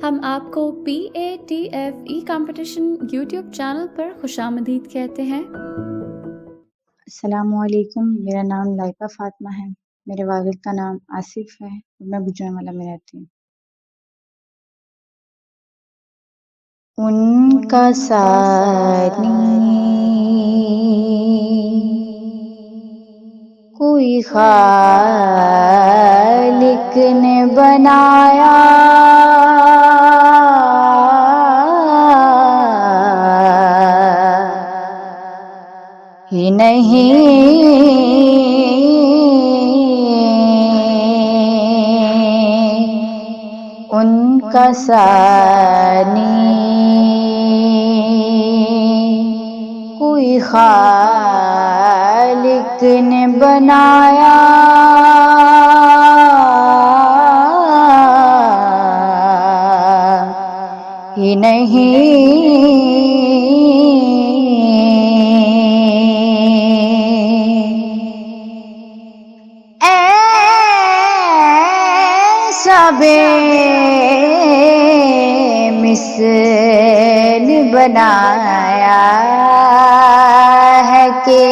ہم آپ کو PATFE کمپٹیشن یوٹیوب چینل پر خوش آمدید کہتے ہیں۔ السلام علیکم، میرا نام لائقہ فاطمہ ہے۔ میرے والد کا نام آصف ہے اور میں گوجرانوالہ میں رہتی ہوں۔ ان کا ثانی کوئی خالق نے بنایا، ہی نہیں ان کا ثانی کوئی خالق نے بنایا، ہی نہیں ایسا بے مثل بنایا ہے کہ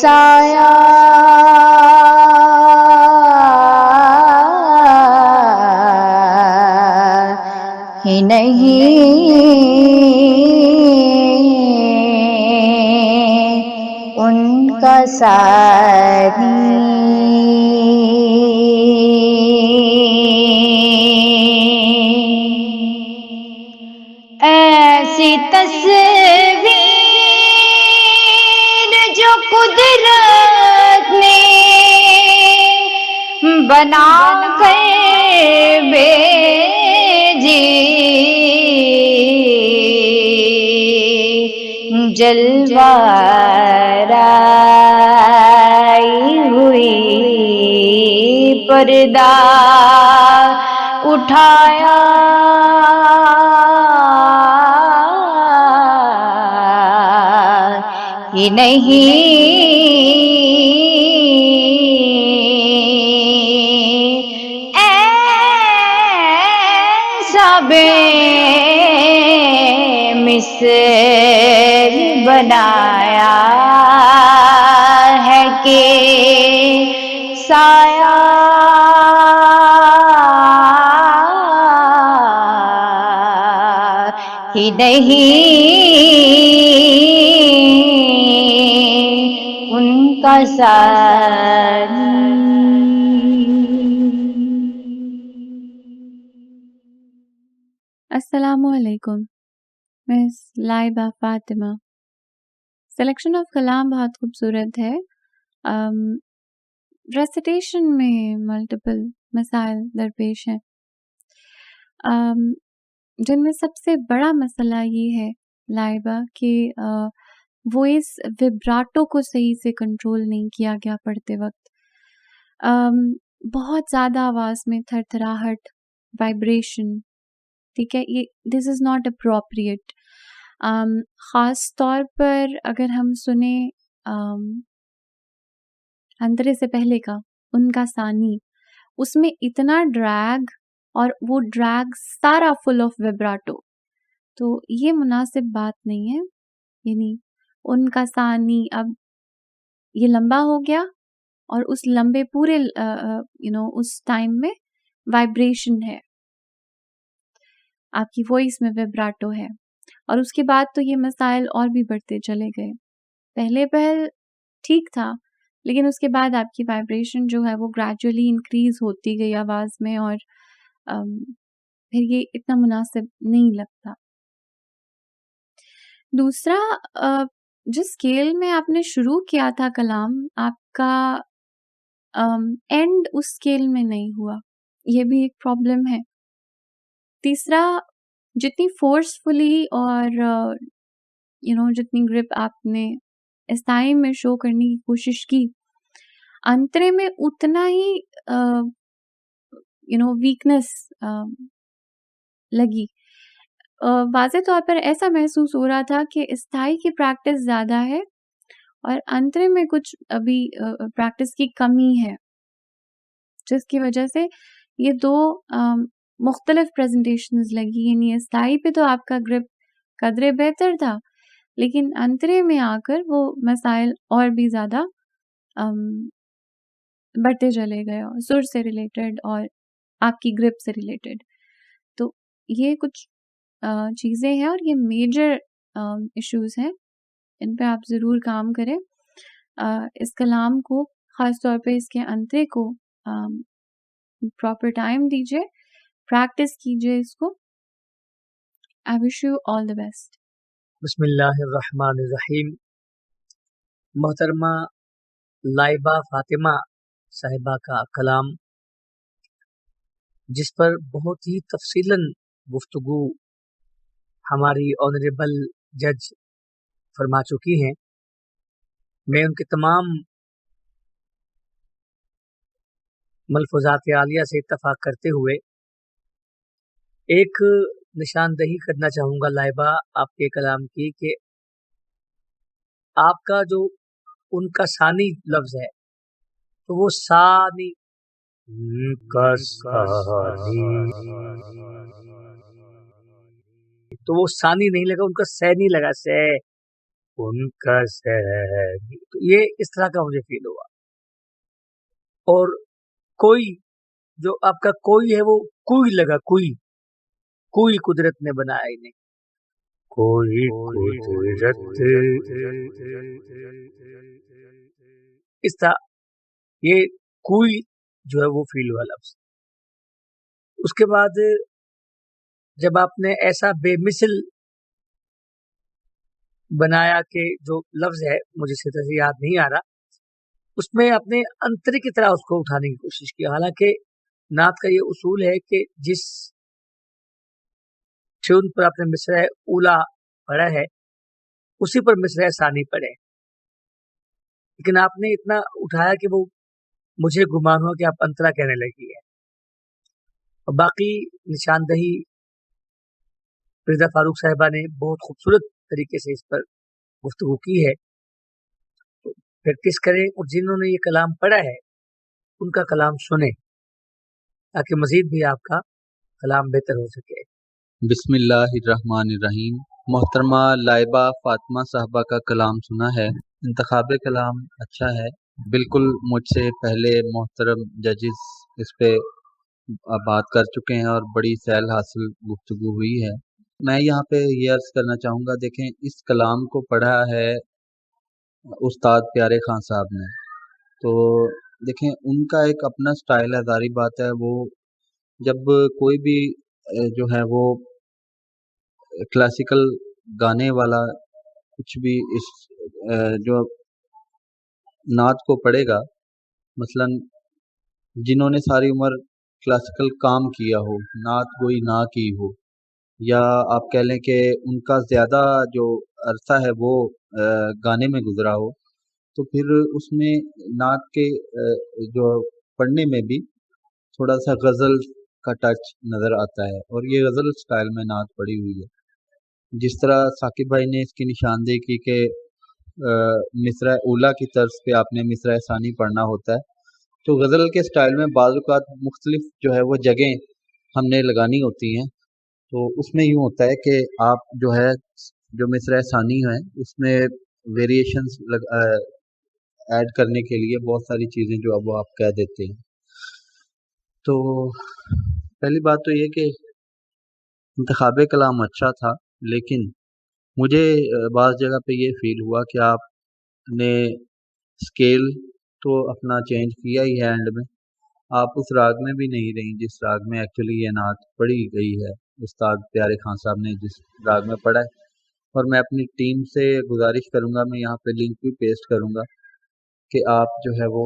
سایہ ہی نہیں ان کا ثانی۔ ایسی تصویر جو قدرت نے بنا کر بھیجی، جلوہرائی ہوئی پردہ اٹھایا، ہی نہیں ایسا بے مثل بنایا ہے کہ سایہ ہی نہیں ان کا ثانی۔ السلام علیکم، میں لائبہ فاطمہ۔ سلیکشن آف کلام بہت خوبصورت ہے۔ ریسیٹیشن میں ملٹیپل مسائل درپیش ہیں، جن میں سب سے بڑا مسئلہ یہ ہے لائبہ کہ وائس ویبراٹو کو صحیح سے کنٹرول نہیں کیا گیا پڑھتے وقت۔ بہت زیادہ آواز میں تھر تھراہٹ، وائبریشن، ٹھیک ہے، یہ دس از ناٹ اپروپریٹ۔ خاص طور پر اگر ہم سنیں اندرے سے پہلے کا ان کا ثانی، اس میں اتنا ڈریگ اور وہ ڈریگ سارا فل آف ویبراٹو، تو یہ مناسب بات نہیں ہے۔ یعنی ان کا ثانی اب یہ لمبا ہو گیا اور اس لمبے پورے اس ٹائم میں وائبریشن ہے، آپ کی وائس میں ویبراٹو ہے، اور اس کے بعد تو یہ مسائل اور بھی بڑھتے چلے گئے۔ پہل ٹھیک تھا، لیکن اس کے بعد آپ کی وائبریشن جو ہے وہ گریجولی انکریز ہوتی گئی آواز میں، اور پھر یہ اتنا مناسب نہیں لگتا۔ دوسرا، جس اسکیل میں آپ نے شروع کیا تھا کلام، آپ کا اینڈ اس اسکیل میں نہیں ہوا، یہ بھی ایک پرابلم ہے۔ تیسرا، جتنی فورسفلی اور جتنی گرپ آپ نے اس ٹائم میں شو کرنے کی کوشش کی، انترے میں اتنا ہی ویکنس لگی۔ واضح طور پر ایسا محسوس ہو رہا تھا کہ استھائی کی پریکٹس زیادہ ہے اور انترے میں کچھ ابھی پریکٹس کی کمی ہے، جس کی وجہ سے یہ دو مختلف پریزنٹیشنز لگی، یعنی استائی پہ تو آپ کا گرپ قدرے بہتر تھا، لیکن انترے میں آ کر وہ مسائل اور بھی زیادہ بڑھتے چلے گئے، اور سر سے ریلیٹڈ اور آپ کی گرپ سے ریلیٹڈ. تو یہ کچھ چیزیں ہیں اور یہ میجر ایشوز ہیں، ان پہ آپ ضرور کام کریں. اس کلام کو خاص طور پہ اس کے انترے کو پراپر ٹائم دیجیے، پریکٹس کیجیے اس کو. I wish you all the best. بسم اللہ الرحمن الرحیم. محترمہ لائبہ فاطمہ صاحبہ کا کلام، جس پر بہت ہی تفصیلاً گفتگو ہماری آنریبل جج فرما چکی ہیں. میں ان کے تمام ملفوظات عالیہ سے اتفاق کرتے ہوئے ایک نشاندہی کرنا چاہوں گا لائبہ آپ کے کلام کی، کہ آپ کا جو ان کا ثانی لفظ ہے تو وہ ثانی کا ثانی، تو وہ ثانی نہیں لگا، ان کا سینی لگا، سے ان کا سینی. تو یہ اس طرح کا مجھے فیل ہوا. اور کوئی جو آپ کا کوئی ہے وہ کوئی لگا، کوئی قدرت نے بنایا ہی نہیں، کوئی قدرت اس طرح یہ کوئی جو ہے وہ فیل ہوا لفظ. اس کے بعد جب آپ نے ایسا بے مثل بنایا کہ جو لفظ ہے مجھے صحیح سے یاد نہیں آ رہا، اس میں اپنے انترے کی طرح اس کو اٹھانے کی کوشش کی. حالانکہ نعت کا یہ اصول ہے کہ جس ٹیون پر آپ نے مصرع اولا پڑھا ہے اسی پر مصرع ثانی پڑھے، لیکن آپ نے اتنا اٹھایا کہ وہ مجھے گمان ہوا کہ آپ انترا کہنے لگی ہے. اور باقی نشاندہی فرزہ فاروق صاحبہ نے بہت خوبصورت طریقے سے اس پر گفتگو کی ہے. تو پریکٹس کریں، اور جنہوں نے یہ کلام پڑھا ہے ان کا کلام سنیں تاکہ مزید بھی آپ کا کلام بہتر ہو سکے. بسم اللہ الرحمن الرحیم. محترمہ لائبہ فاطمہ صاحبہ کا کلام سنا ہے. انتخاب کلام اچھا ہے، بالکل مجھ سے پہلے محترم ججز اس پہ بات کر چکے ہیں اور بڑی سیل حاصل گفتگو ہوئی ہے. میں یہاں پہ یہ عرض کرنا چاہوں گا، دیکھیں اس کلام کو پڑھا ہے استاد پیارے خان صاحب نے، تو دیکھیں ان کا ایک اپنا سٹائل ہے. ظاہری بات ہے وہ جب کوئی بھی جو ہے وہ کلاسیکل گانے والا کچھ بھی اس جو نعت کو پڑھے گا، مثلا جنہوں نے ساری عمر کلاسیکل کام کیا ہو، نعت گوئی نہ کی ہو، یا آپ کہہ لیں کہ ان کا زیادہ جو عرصہ ہے وہ گانے میں گزرا ہو، تو پھر اس میں نعت کے جو پڑھنے میں بھی تھوڑا سا غزل کا ٹچ نظر آتا ہے، اور یہ غزل سٹائل میں نعت پڑھی ہوئی ہے. جس طرح ثاقب بھائی نے اس کی نشاندہی کی کہ مصرع اولا کی طرز پہ آپ نے مصرع ثانی پڑھنا ہوتا ہے، تو غزل کے سٹائل میں بعض اوقات مختلف جو ہے وہ جگہیں ہم نے لگانی ہوتی ہیں. تو اس میں یوں ہوتا ہے کہ آپ جو ہے جو مصرع ثانی ہے اس میں ویریشنز ایڈ کرنے کے لیے بہت ساری چیزیں جو اب وہ آپ کہہ دیتے ہیں. تو پہلی بات تو یہ کہ انتخاب کلام اچھا تھا، لیکن مجھے بعض جگہ پہ یہ فیل ہوا کہ آپ نے اسکیل تو اپنا چینج کیا ہی ہے، اینڈ میں آپ اس راگ میں بھی نہیں رہیں جس راگ میں ایکچولی یہ نعت پڑھی گئی ہے. استاد پیارے خان صاحب نے جس راگ میں پڑھا ہے، اور میں اپنی ٹیم سے گزارش کروں گا، میں یہاں پہ لنک بھی پیسٹ کروں گا کہ آپ جو ہے وہ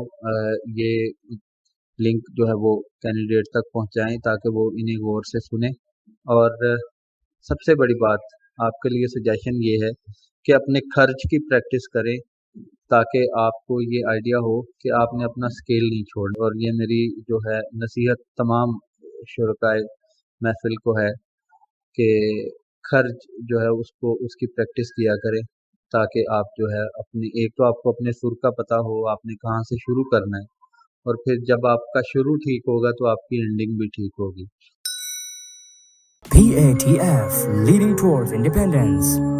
یہ لنک جو ہے وہ کینڈیڈیٹ تک پہنچائیں تاکہ وہ انہیں غور سے سنیں. اور سب سے بڑی بات آپ کے لیے سجیشن یہ ہے کہ اپنے خرچ کی پریکٹس کریں تاکہ آپ کو یہ آئیڈیا ہو کہ آپ نے اپنا اسکیل نہیں چھوڑنا. اور یہ میری جو ہے نصیحت تمام شرکائے محفل کو ہے کہ خرچ جو ہے اس کی پریکٹس کیا کریں تاکہ آپ جو ہے اپنی ایک تو آپ کو اپنے سر کا پتہ ہو آپ نے کہاں سے شروع کرنا ہے، اور پھر جب آپ کا شروع ٹھیک ہوگا تو آپ کی اینڈنگ بھی ٹھیک ہوگی. PATF, leading towards independence.